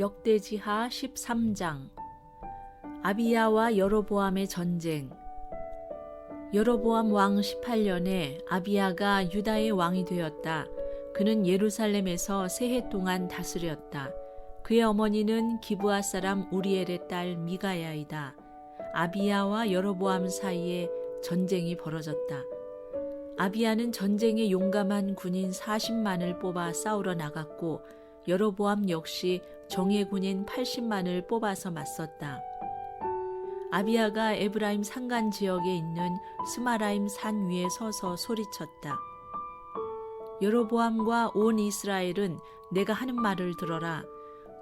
역대지하 13장. 아비야와 여로보암의 전쟁. 여로보암 왕 18년에 아비야가 유다의 왕이 되었다. 그는 예루살렘에서 세 해 동안 다스렸다. 그의 어머니는 기브아 사람 우리엘의 딸 미가야이다. 아비야와 여로보암 사이에 전쟁이 벌어졌다. 아비야는 전쟁에 용감한 군인 40만을 뽑아 싸우러 나갔고 여로보암 역시 정예 군인 80만을 뽑아서 맞섰다. 아비야가 에브라임 산간 지역에 있는 스마라임 산 위에 서서 소리쳤다. 여로보암과 온 이스라엘은 내가 하는 말을 들어라.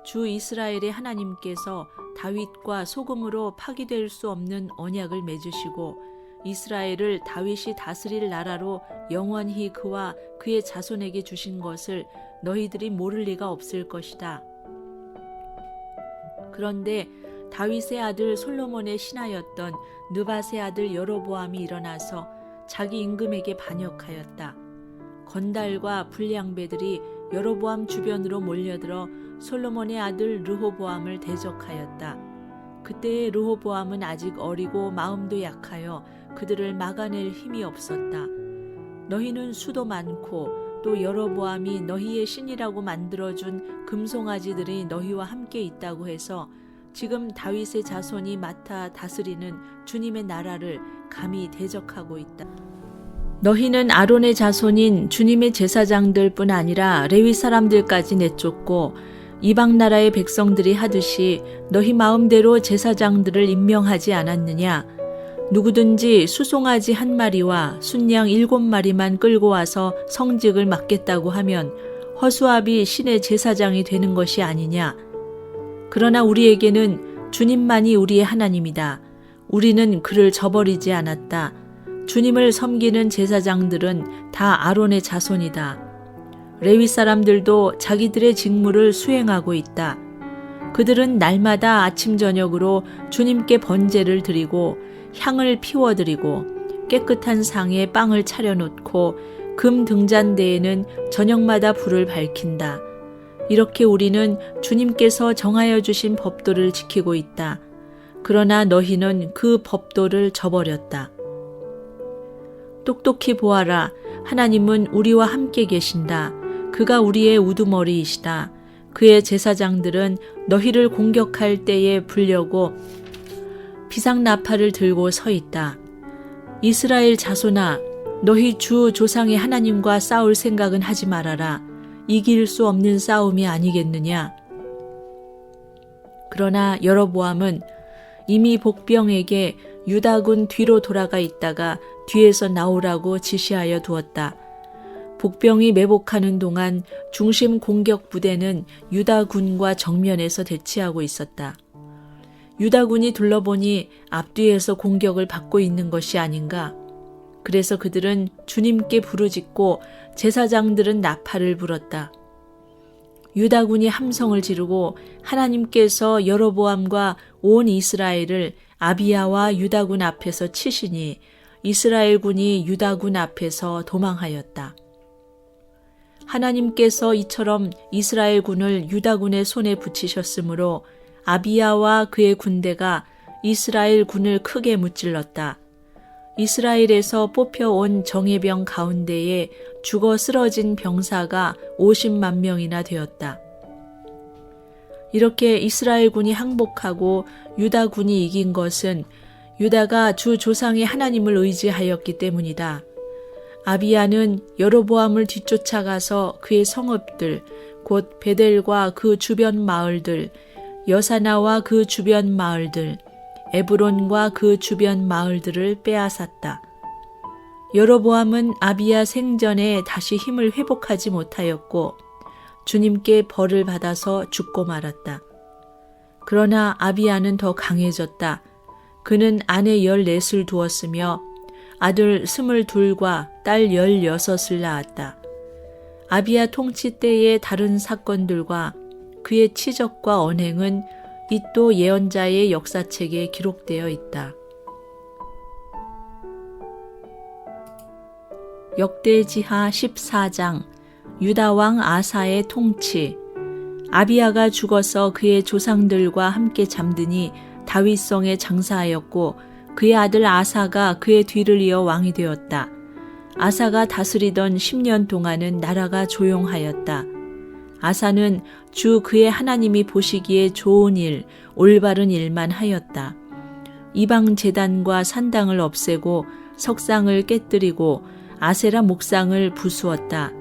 주 이스라엘의 하나님께서 다윗과 소금으로 파기될 수 없는 언약을 맺으시고 이스라엘을 다윗이 다스릴 나라로 영원히 그와 그의 자손에게 주신 것을 너희들이 모를 리가 없을 것이다. 그런데 다윗의 아들 솔로몬의 신하였던 느밧의 아들 여로보암이 일어나서 자기 임금에게 반역하였다. 건달과 불량배들이 여로보암 주변으로 몰려들어 솔로몬의 아들 르호보암을 대적하였다. 그때의 르호보암은 아직 어리고 마음도 약하여 그들을 막아낼 힘이 없었다. 너희는 수도 많고 또 여로보암이 너희의 신이라고 만들어준 금송아지들이 너희와 함께 있다고 해서 지금 다윗의 자손이 맡아 다스리는 주님의 나라를 감히 대적하고 있다. 너희는 아론의 자손인 주님의 제사장들 뿐 아니라 레위 사람들까지 내쫓고 이방 나라의 백성들이 하듯이 너희 마음대로 제사장들을 임명하지 않았느냐? 누구든지 수송아지 1마리와 순양 7마리만 끌고 와서 성직을 맡겠다고 하면 허수아비 신의 제사장이 되는 것이 아니냐? 그러나 우리에게는 주님만이 우리의 하나님이다. 우리는 그를 저버리지 않았다. 주님을 섬기는 제사장들은 다 아론의 자손이다. 레위 사람들도 자기들의 직무를 수행하고 있다. 그들은 날마다 아침 저녁으로 주님께 번제를 드리고 향을 피워드리고 깨끗한 상에 빵을 차려놓고 금 등잔대에는 저녁마다 불을 밝힌다. 이렇게 우리는 주님께서 정하여 주신 법도를 지키고 있다. 그러나 너희는 그 법도를 저버렸다. 똑똑히 보아라. 하나님은 우리와 함께 계신다. 그가 우리의 우두머리이시다. 그의 제사장들은 너희를 공격할 때에 불려고 비상나팔을 들고 서 있다. 이스라엘 자손아, 너희 주 조상의 하나님과 싸울 생각은 하지 말아라. 이길 수 없는 싸움이 아니겠느냐? 그러나 여로보암은 이미 복병에게 유다군 뒤로 돌아가 있다가 뒤에서 나오라고 지시하여 두었다. 복병이 매복하는 동안 중심 공격 부대는 유다군과 정면에서 대치하고 있었다. 유다군이 둘러보니 앞뒤에서 공격을 받고 있는 것이 아닌가. 그래서 그들은 주님께 부르짖고 제사장들은 나팔을 불었다. 유다군이 함성을 지르고 하나님께서 여로보암과 온 이스라엘을 아비야와 유다군 앞에서 치시니 이스라엘군이 유다군 앞에서 도망하였다. 하나님께서 이처럼 이스라엘군을 유다군의 손에 붙이셨으므로 아비야와 그의 군대가 이스라엘군을 크게 무찔렀다. 이스라엘에서 뽑혀온 정예병 가운데에 죽어 쓰러진 병사가 50만 명이나 되었다. 이렇게 이스라엘군이 항복하고 유다군이 이긴 것은 유다가 주 조상의 하나님을 의지하였기 때문이다. 아비야는 여로보암을 뒤쫓아가서 그의 성읍들, 곧 베델과 그 주변 마을들, 여사나와 그 주변 마을들, 에브론과 그 주변 마을들을 빼앗았다. 여로보암은 아비야 생전에 다시 힘을 회복하지 못하였고 주님께 벌을 받아서 죽고 말았다. 그러나 아비야는 더 강해졌다. 그는 아내 14을 두었으며 아들 22과 딸 16을 낳았다. 아비야 통치 때의 다른 사건들과 그의 치적과 언행은 이또 예언자의 역사책에 기록되어 있다. 역대지하 14장. 유다왕 아사의 통치. 아비야가 죽어서 그의 조상들과 함께 잠드니 다윗성에 장사하였고 그의 아들 아사가 그의 뒤를 이어 왕이 되었다. 아사가 다스리던 10년 동안은 나라가 조용하였다. 아사는 주 그의 하나님이 보시기에 좋은 일, 올바른 일만 하였다. 이방 제단과 산당을 없애고 석상을 깨뜨리고 아세라 목상을 부수었다.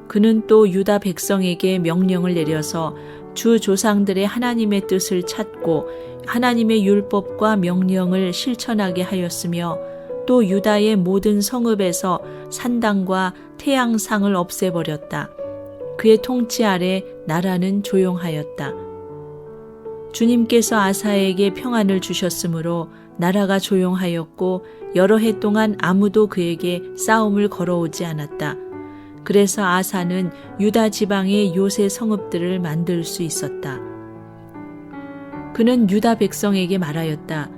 그는 또 유다 백성에게 명령을 내려서 주 조상들의 하나님의 뜻을 찾고 하나님의 율법과 명령을 실천하게 하였으며 또 유다의 모든 성읍에서 산당과 태양상을 없애버렸다. 그의 통치 아래 나라는 조용하였다. 주님께서 아사에게 평안을 주셨으므로 나라가 조용하였고 여러 해 동안 아무도 그에게 싸움을 걸어오지 않았다. 그래서 아사는 유다 지방의 요새 성읍들을 만들 수 있었다. 그는 유다 백성에게 말하였다.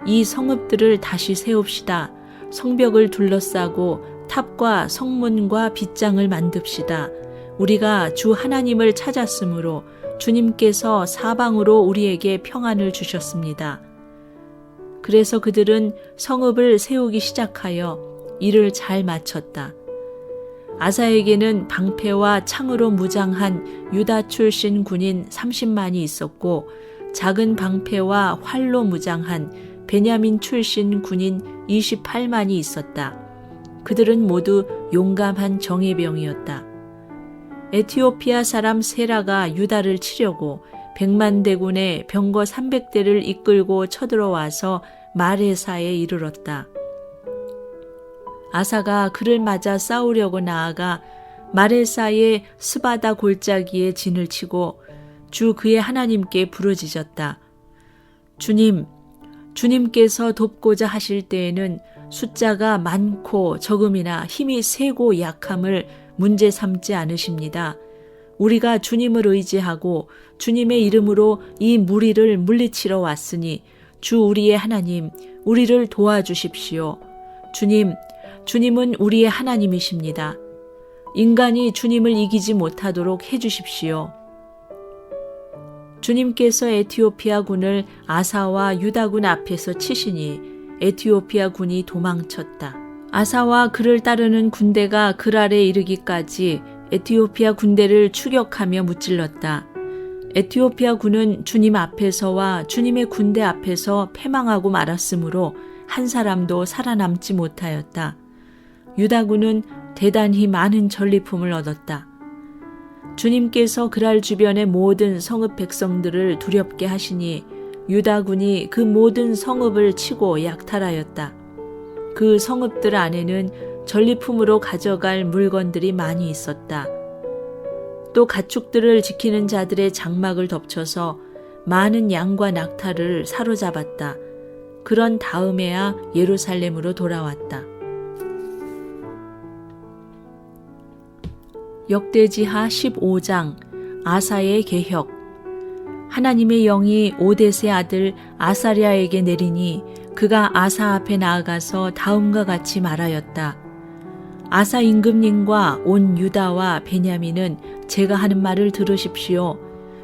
이 성읍들을 다시 세웁시다. 성벽을 둘러싸고 탑과 성문과 빗장을 만듭시다. 우리가 주 하나님을 찾았으므로 주님께서 사방으로 우리에게 평안을 주셨습니다. 그래서 그들은 성읍을 세우기 시작하여 일을 잘 마쳤다. 아사에게는 방패와 창으로 무장한 유다 출신 군인 30만이 있었고 작은 방패와 활로 무장한 베냐민 출신 군인 28만이 있었다. 그들은 모두 용감한 정예병이었다. 에티오피아 사람 세라가 유다를 치려고 100만 대군의 병거 300대를 이끌고 쳐들어와서 마레사에 이르렀다. 아사가 그를 맞아 싸우려고 나아가 마레사의 스바다 골짜기에 진을 치고 주 그의 하나님께 부르짖었다. 주님께서 돕고자 하실 때에는 숫자가 많고 적음이나 힘이 세고 약함을 문제 삼지 않으십니다. 우리가 주님을 의지하고 주님의 이름으로 이 무리를 물리치러 왔으니 주 우리의 하나님, 우리를 도와주십시오. 주님은 우리의 하나님이십니다. 인간이 주님을 이기지 못하도록 해주십시오. 주님께서 에티오피아 군을 아사와 유다군 앞에서 치시니 에티오피아 군이 도망쳤다. 아사와 그를 따르는 군대가 그랄에 이르기까지 에티오피아 군대를 추격하며 무찔렀다. 에티오피아 군은 주님 앞에서와 주님의 군대 앞에서 패망하고 말았으므로 한 사람도 살아남지 못하였다. 유다군은 대단히 많은 전리품을 얻었다. 주님께서 그랄 주변의 모든 성읍 백성들을 두렵게 하시니 유다군이 그 모든 성읍을 치고 약탈하였다. 그 성읍들 안에는 전리품으로 가져갈 물건들이 많이 있었다. 또 가축들을 지키는 자들의 장막을 덮쳐서 많은 양과 낙타를 사로잡았다. 그런 다음에야 예루살렘으로 돌아왔다. 역대지하 15장 아사의 개혁. 하나님의 영이 오뎃의 아들 아사랴에게 내리니 그가 아사 앞에 나아가서 다음과 같이 말하였다. 아사 임금님과 온 유다와 베냐민은 제가 하는 말을 들으십시오.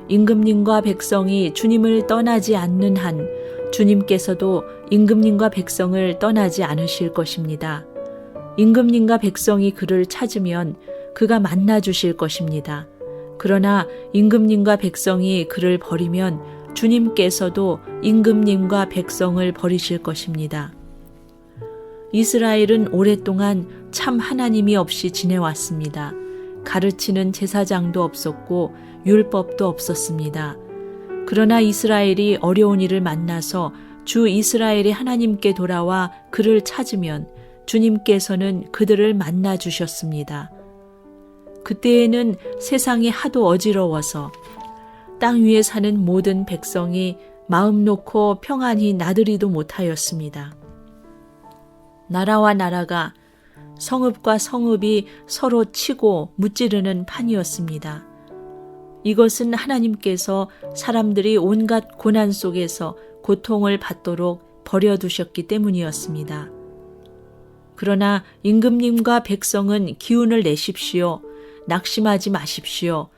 임금님과 백성이 주님을 떠나지 않는 한 주님께서도 임금님과 백성을 떠나지 않으실 것입니다. 임금님과 백성이 그를 찾으면 그가 만나 주실 것입니다. 그러나 임금님과 백성이 그를 버리면 주님께서도 임금님과 백성을 버리실 것입니다. 이스라엘은 오랫동안 참 하나님이 없이 지내왔습니다. 가르치는 제사장도 없었고 율법도 없었습니다. 그러나 이스라엘이 어려운 일을 만나서 주 이스라엘의 하나님께 돌아와 그를 찾으면 주님께서는 그들을 만나 주셨습니다. 그때에는 세상이 하도 어지러워서 땅 위에 사는 모든 백성이 마음 놓고 평안히 나들이도 못하였습니다. 나라와 나라가 성읍과 성읍이 서로 치고 무찌르는 판이었습니다. 이것은 하나님께서 사람들이 온갖 고난 속에서 고통을 받도록 버려두셨기 때문이었습니다. 그러나 임금님과 백성은 기운을 내십시오. 낙심하지 마십시오.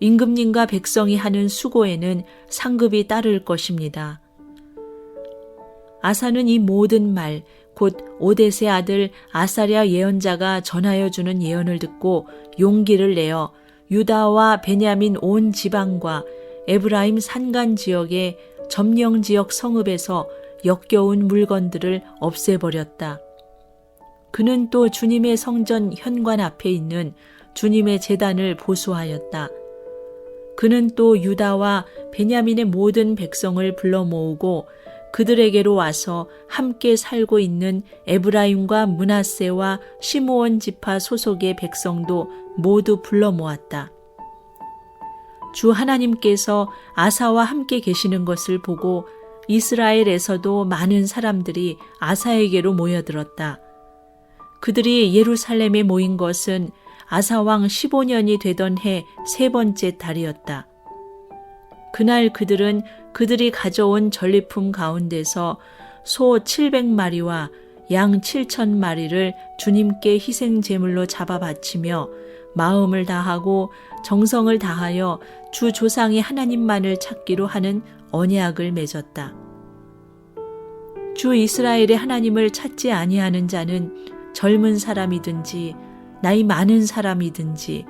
임금님과 백성이 하는 수고에는 상급이 따를 것입니다. 아사는 이 모든 말, 곧 오뎃의 아들 아사랴 예언자가 전하여 주는 예언을 듣고 용기를 내어 유다와 베냐민 온 지방과 에브라임 산간 지역의 점령 지역 성읍에서 역겨운 물건들을 없애버렸다. 그는 또 주님의 성전 현관 앞에 있는 주님의 제단을 보수하였다. 그는 또 유다와 베냐민의 모든 백성을 불러 모으고 그들에게로 와서 함께 살고 있는 에브라임과 므낫세와 시므온 지파 소속의 백성도 모두 불러 모았다. 주 하나님께서 아사와 함께 계시는 것을 보고 이스라엘에서도 많은 사람들이 아사에게로 모여들었다. 그들이 예루살렘에 모인 것은 아사왕 15년이 되던 해 세 번째 달이었다. 그날 그들은 그들이 가져온 전리품 가운데서 소 700마리와 양 7,000마리를 주님께 희생 제물로 잡아 바치며 마음을 다하고 정성을 다하여 주 조상의 하나님만을 찾기로 하는 언약을 맺었다. 주 이스라엘의 하나님을 찾지 아니하는 자는 젊은 사람이든지 나이 많은 사람이든지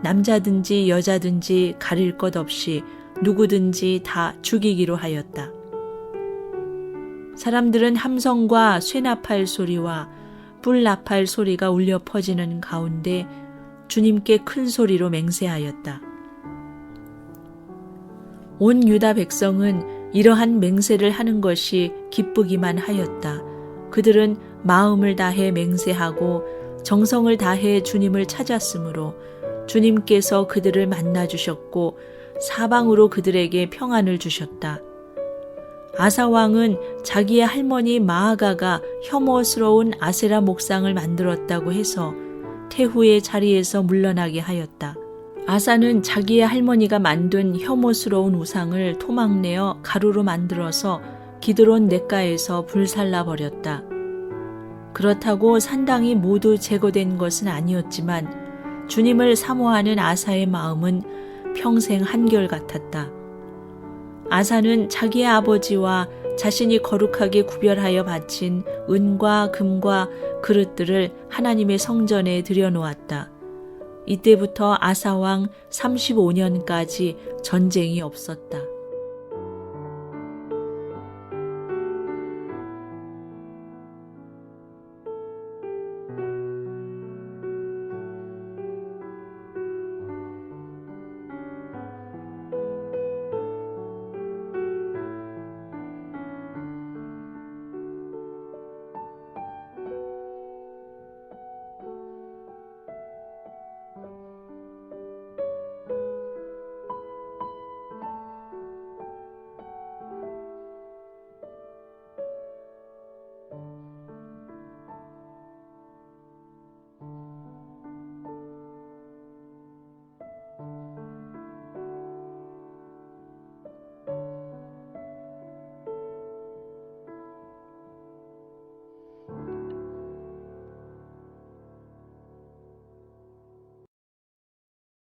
남자든지 여자든지 가릴 것 없이 누구든지 다 죽이기로 하였다. 사람들은 함성과 쇠나팔 소리와 뿔나팔 소리가 울려 퍼지는 가운데 주님께 큰 소리로 맹세하였다. 온 유다 백성은 이러한 맹세를 하는 것이 기쁘기만 하였다. 그들은 마음을 다해 맹세하고 정성을 다해 주님을 찾았으므로 주님께서 그들을 만나 주셨고 사방으로 그들에게 평안을 주셨다. 아사 왕은 자기의 할머니 마아가가 혐오스러운 아세라 목상을 만들었다고 해서 태후의 자리에서 물러나게 하였다. 아사는 자기의 할머니가 만든 혐오스러운 우상을 토막내어 가루로 만들어서 기드론 냇가에서 불살라 버렸다. 그렇다고 산당이 모두 제거된 것은 아니었지만 주님을 사모하는 아사의 마음은 평생 한결같았다. 아사는 자기의 아버지와 자신이 거룩하게 구별하여 바친 은과 금과 그릇들을 하나님의 성전에 들여놓았다. 이때부터 아사 왕 35년까지 전쟁이 없었다.